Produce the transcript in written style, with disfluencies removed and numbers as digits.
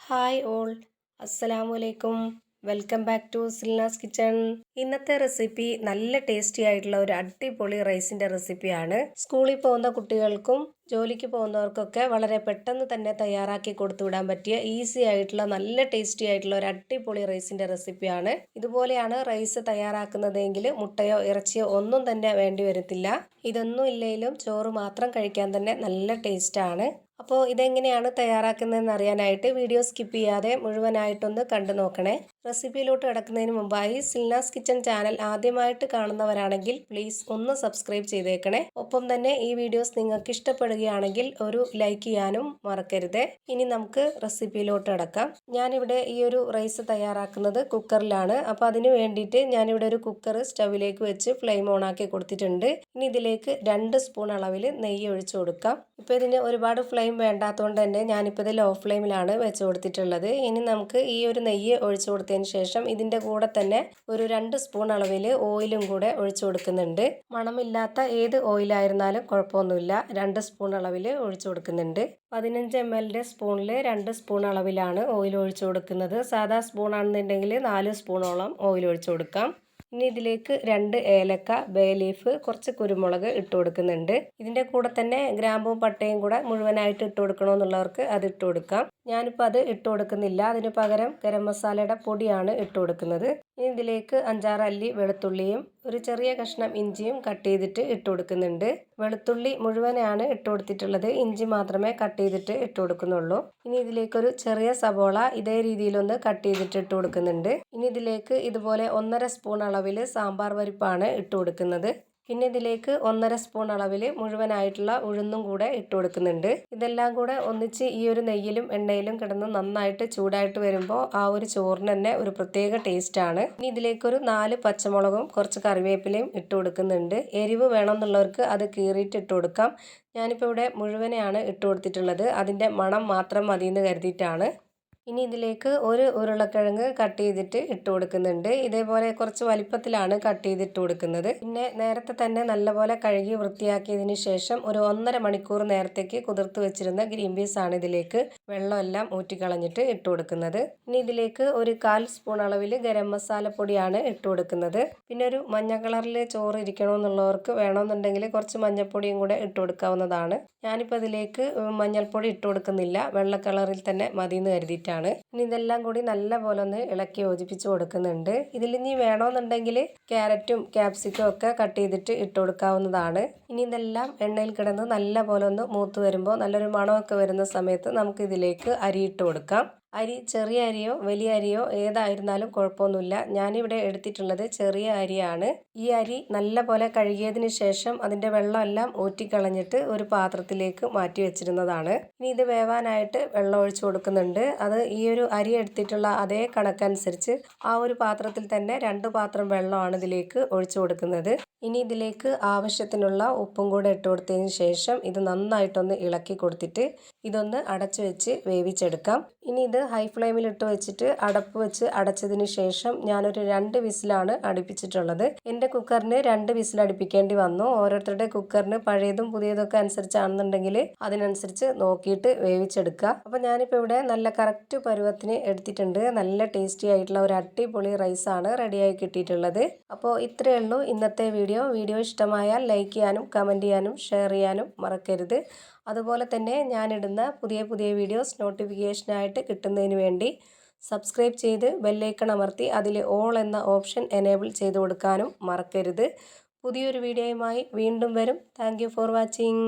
Hi all, അസ്സലാമലൈക്കും. Welcome back to Silnas kitchen. ഇന്നത്തെ recipe നല്ല ടേസ്റ്റി ആയിട്ടുള്ള ഒരു അടിപൊളി റൈസിൻ്റെ റെസിപ്പിയാണ്. സ്കൂളിൽ പോകുന്ന കുട്ടികൾക്കും ജോലിക്ക് പോകുന്നവർക്കൊക്കെ വളരെ പെട്ടെന്ന് തന്നെ തയ്യാറാക്കി കൊടുത്തുവിടാൻ പറ്റിയ ഈസി ആയിട്ടുള്ള നല്ല ടേസ്റ്റി ആയിട്ടുള്ള ഒരു അടിപൊളി റൈസിൻ്റെ റെസിപ്പിയാണ്. ഇതുപോലെയാണ് റൈസ് തയ്യാറാക്കുന്നതെങ്കിൽ മുട്ടയോ ഇറച്ചിയോ ഒന്നും തന്നെ വേണ്ടി വരത്തില്ല. ഇതൊന്നും ഇല്ലെങ്കിലും ചോറ് മാത്രം കഴിക്കാൻ തന്നെ നല്ല ടേസ്റ്റാണ്. അപ്പോൾ ഇതെങ്ങനെയാണ് തയ്യാറാക്കുന്നതെന്ന് അറിയാനായിട്ട് വീഡിയോ സ്കിപ്പ് ചെയ്യാതെ മുഴുവനായിട്ടൊന്ന് കണ്ടു നോക്കണേ. റെസിപ്പിയിലോട്ട് കിടക്കുന്നതിന് മുമ്പായി സിൽനാസ് കിച്ചൺ ചാനൽ ആദ്യമായിട്ട് കാണുന്നവരാണെങ്കിൽ പ്ലീസ് ഒന്ന് സബ്സ്ക്രൈബ് ചെയ്തേക്കണേ. ഒപ്പം തന്നെ ഈ വീഡിയോസ് നിങ്ങൾക്ക് ഇഷ്ടപ്പെടുകയാണെങ്കിൽ ഒരു ലൈക്ക് ചെയ്യാനും മറക്കരുത്. ഇനി നമുക്ക് റെസിപ്പിയിലോട്ട് കിടക്കാം. ഞാനിവിടെ ഈ ഒരു റൈസ് തയ്യാറാക്കുന്നത് കുക്കറിലാണ്. അപ്പോൾ അതിന് വേണ്ടിയിട്ട് ഞാനിവിടെ ഒരു കുക്കർ സ്റ്റവിലേക്ക് വെച്ച് ഫ്ലെയിം ഓൺ ആക്കി കൊടുത്തിട്ടുണ്ട്. ഇനി ഇതിലേക്ക് 2 സ്പൂൺ അളവിൽ നെയ്യ് ഒഴിച്ചു കൊടുക്കാം. ഇപ്പോൾ ഇതിന് ഒരുപാട് ഫ്ലെയിം വേണ്ടാത്തതുകൊണ്ട് തന്നെ ഞാനിപ്പോൾ ഇത് ലോ ഫ്ലെയിമിലാണ് വെച്ച് കൊടുത്തിട്ടുള്ളത്. ഇനി നമുക്ക് ഈ ഒരു നെയ്യ് ഒഴിച്ചു കൊടുത്തതിന് ശേഷം ഇതിൻ്റെ കൂടെ തന്നെ ഒരു 2 സ്പൂൺ അളവിൽ ഓയിലും കൂടെ ഒഴിച്ചു കൊടുക്കുന്നുണ്ട്. മണമില്ലാത്ത ഏത് ഓയിലായിരുന്നാലും കുഴപ്പമൊന്നുമില്ല. 2 സ്പൂൺ അളവിൽ ഒഴിച്ചു കൊടുക്കുന്നുണ്ട്. 15 ml സ്പൂണിൽ 2 സ്പൂൺ അളവിലാണ് ഓയിൽ ഒഴിച്ചു കൊടുക്കുന്നത്. സാധാ സ്പൂൺ ആണെന്നുണ്ടെങ്കിൽ 4 സ്പൂണോളം ഓയിൽ ഒഴിച്ചു കൊടുക്കാം. ഇനി ഇതിലേക്ക് 2 ഏലക്ക, ബേ ലീഫ്, കുറച്ച് കുരുമുളക് ഇട്ട് കൊടുക്കുന്നുണ്ട്. ഇതിൻ്റെ കൂടെ തന്നെ ഗ്രാമ്പും പട്ടയും കൂടെ മുഴുവനായിട്ട് ഇട്ട് കൊടുക്കണമെന്നുള്ളവർക്ക് അത് ഇട്ട് കൊടുക്കാം. ഞാനിപ്പോൾ അത് ഇട്ട് കൊടുക്കുന്നില്ല. അതിന് പകരം ഗരം മസാലയുടെ പൊടിയാണ് ഇട്ട് കൊടുക്കുന്നത്. ഇനി ഇതിലേക്ക് 5-6 അല്ലി വെളുത്തുള്ളിയും ഒരു ചെറിയ കഷ്ണം ഇഞ്ചിയും കട്ട് ചെയ്തിട്ട് ഇട്ട് കൊടുക്കുന്നുണ്ട്. വെളുത്തുള്ളി മുഴുവനാണ് ഇട്ട് കൊടുത്തിട്ടുള്ളത്. ഇഞ്ചി മാത്രമേ കട്ട് ചെയ്തിട്ട് ഇട്ട് കൊടുക്കുന്നുള്ളൂ. ഇനി ഇതിലേക്കൊരു ചെറിയ സവോള ഇതേ രീതിയിലൊന്ന് കട്ട് ചെയ്തിട്ട് ഇട്ട് കൊടുക്കുന്നുണ്ട്. ഇനി ഇതിലേക്ക് ഇതുപോലെ 1.5 സ്പൂൺ അളവിൽ സാമ്പാർ പരിപ്പാണ് ഇട്ട് കൊടുക്കുന്നത്. പിന്നെ ഇതിലേക്ക് 1.5 സ്പൂൺ അളവിൽ മുഴുവനായിട്ടുള്ള ഉഴുന്നും കൂടെ ഇട്ട് കൊടുക്കുന്നുണ്ട്. ഇതെല്ലാം കൂടെ ഒന്നിച്ച് ഈ ഒരു നെയ്യിലും എണ്ണയിലും കിടന്ന് നന്നായിട്ട് ചൂടായിട്ട് വരുമ്പോൾ ആ ഒരു ചോറിന് തന്നെ ഒരു പ്രത്യേക ടേസ്റ്റാണ്. ഇനി ഇതിലേക്കൊരു 4 പച്ചമുളകും കുറച്ച് കറിവേപ്പിലയും ഇട്ട് കൊടുക്കുന്നുണ്ട്. എരിവ് വേണമെന്നുള്ളവർക്ക് അത് കീറിയിട്ട് ഇട്ട് കൊടുക്കാം. ഞാനിപ്പോൾ ഇവിടെ മുഴുവനെയാണ് ഇട്ട് കൊടുത്തിട്ടുള്ളത്. അതിൻ്റെ മണം മാത്രം മതിയെന്ന് കരുതിയിട്ടാണ്. ഇനി ഇതിലേക്ക് ഒരു ഉരുളക്കിഴങ്ങ് കട്ട് ചെയ്തിട്ട് ഇട്ട് കൊടുക്കുന്നുണ്ട്. ഇതേപോലെ കുറച്ച് വലിപ്പത്തിലാണ് കട്ട് ചെയ്തിട്ട് കൊടുക്കുന്നത്. പിന്നെ നേരത്തെ തന്നെ നല്ലപോലെ കഴുകി വൃത്തിയാക്കിയതിന് ശേഷം ഒരു 1.5 മണിക്കൂർ നേരത്തേക്ക് കുതിർത്ത് വെച്ചിരുന്ന ഗ്രീൻ പീസ് ആണ് ഇതിലേക്ക് വെള്ളമെല്ലാം ഊറ്റിക്കളഞ്ഞിട്ട് ഇട്ട് കൊടുക്കുന്നത്. ഇനി ഇതിലേക്ക് ഒരു 1/4 സ്പൂൺ അളവിൽ ഗരം മസാല പൊടിയാണ് ഇട്ട് കൊടുക്കുന്നത്. പിന്നെ ഒരു മഞ്ഞ കളറിൽ ചോറ് ഇരിക്കണമെന്നുള്ളവർക്ക് വേണമെന്നുണ്ടെങ്കിൽ കുറച്ച് മഞ്ഞൾപ്പൊടിയും കൂടെ ഇട്ട് കൊടുക്കാവുന്നതാണ്. ഞാനിപ്പോൾ ഇതിലേക്ക് മഞ്ഞൾപ്പൊടി ഇട്ട് കൊടുക്കുന്നില്ല. വെള്ള കളറിൽ തന്നെ മതിയെന്ന് കരുതിയിട്ടാണ്. ഇനി ഇതെല്ലാം കൂടി നല്ലപോലെ ഒന്ന് ഇളക്കി യോജിപ്പിച്ച് കൊടുക്കുന്നുണ്ട്. ഇതിൽ ഇനി വേണമെന്നുണ്ടെങ്കിൽ ക്യാരറ്റും ക്യാപ്സിക്കും ഒക്കെ കട്ട് ചെയ്തിട്ട് ഇട്ട് കൊടുക്കാവുന്നതാണ്. ഇനി ഇതെല്ലാം എണ്ണയിൽ കിടന്ന് നല്ലപോലെ ഒന്ന് മൂത്ത് വരുമ്പോൾ നല്ലൊരു മണമൊക്കെ വരുന്ന സമയത്ത് നമുക്ക് ഇതിലേക്ക് അരി ഇട്ട് കൊടുക്കാം. അരി ചെറിയ അരിയോ വലിയ അരിയോ ഏതായിരുന്നാലും കുഴപ്പമൊന്നുമില്ല. ഞാനിവിടെ എടുത്തിട്ടുള്ളത് ചെറിയ അരിയാണ്. ഈ അരി നല്ലപോലെ കഴുകിയതിന് ശേഷം അതിൻ്റെ വെള്ളമെല്ലാം ഊറ്റിക്കളഞ്ഞിട്ട് ഒരു പാത്രത്തിലേക്ക് മാറ്റി വെച്ചിരുന്നതാണ്. ഇനി ഇത് വേവാനായിട്ട് വെള്ളം ഒഴിച്ചു കൊടുക്കുന്നുണ്ട്. അത് ഈ ഒരു അരി എടുത്തിട്ടുള്ള അതേ കണക്കനുസരിച്ച് ആ ഒരു പാത്രത്തിൽ തന്നെ 2 പാത്രം വെള്ളമാണ് ഇതിലേക്ക് ഒഴിച്ചു കൊടുക്കുന്നത്. ഇനി ഇതിലേക്ക് ആവശ്യത്തിനുള്ള ഉപ്പും കൂടെ ഇട്ട് കൊടുത്തതിന് ശേഷം ഇത് നന്നായിട്ടൊന്ന് ഇളക്കി കൊടുത്തിട്ട് ഇതൊന്ന് അടച്ചു വെച്ച് വേവിച്ചെടുക്കാം. ഇനി ഇത് ഹൈ ഫ്ലെയിമിൽ ഇട്ട് വെച്ചിട്ട് അടപ്പ് വെച്ച് അടച്ചതിന് ശേഷം ഞാനൊരു 2 വിസിലാണ് അടുപ്പിച്ചിട്ടുള്ളത്. എൻ്റെ കുക്കറിന് 2 വിസിൽ അടുപ്പിക്കേണ്ടി വന്നു. ഓരോരുത്തരുടെ കുക്കറിന് പഴയതും പുതിയതൊക്കെ അനുസരിച്ചാണെന്നുണ്ടെങ്കിൽ അതിനനുസരിച്ച് നോക്കിയിട്ട് വേവിച്ചെടുക്കുക. അപ്പോൾ ഞാനിപ്പോൾ ഇവിടെ നല്ല കറക്റ്റ് പരുവത്തിന് എടുത്തിട്ടുണ്ട്. നല്ല ടേസ്റ്റി ആയിട്ടുള്ള ഒരു അടിപൊളി റൈസാണ് റെഡിയായി കിട്ടിയിട്ടുള്ളത്. അപ്പോൾ ഇത്രയേ ഉള്ളൂ ഇന്നത്തെ വീഡിയോ. വീഡിയോ ഇഷ്ടമായാൽ ലൈക്ക് ചെയ്യാനും കമൻറ്റ് ചെയ്യാനും ഷെയർ ചെയ്യാനും മറക്കരുത്. അതുപോലെ തന്നെ ഞാനിടുന്ന പുതിയ പുതിയ വീഡിയോസ് നോട്ടിഫിക്കേഷനായിട്ട് കിട്ടുന്നതിന് വേണ്ടി സബ്സ്ക്രൈബ് ചെയ്ത് ബെല്ലൈക്കൺ അമർത്തി അതിൽ ഓൾ എന്ന ഓപ്ഷൻ എനേബിൾ ചെയ്ത് കൊടുക്കാനും മറക്കരുത്. പുതിയൊരു വീഡിയോയുമായി വീണ്ടും വരും. Thank you for watching.